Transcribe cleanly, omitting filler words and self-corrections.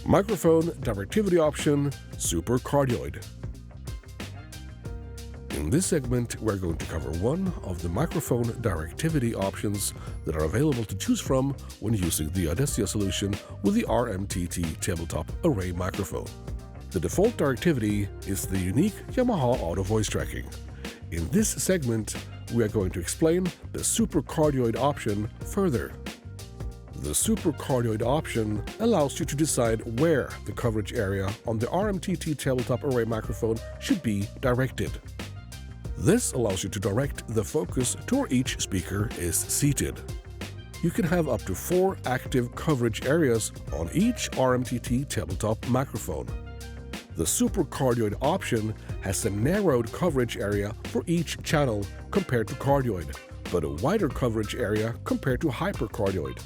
Microphone directivity option, Supercardioid. In this segment, we're going to cover one of the microphone directivity options that are available to choose from when using the ADECIA solution with the RM-TT tabletop array microphone. The default directivity is the unique Yamaha auto voice tracking. In this segment, we are going to explain the Supercardioid option further. The Supercardioid option allows you to decide where the coverage area on the RM-TT tabletop array microphone should be directed. This allows you to direct the focus to where each speaker is seated. You can have up to 4 active coverage areas on each RM-TT tabletop microphone. The Supercardioid option has a narrowed coverage area for each channel compared to cardioid, but a wider coverage area compared to hypercardioid.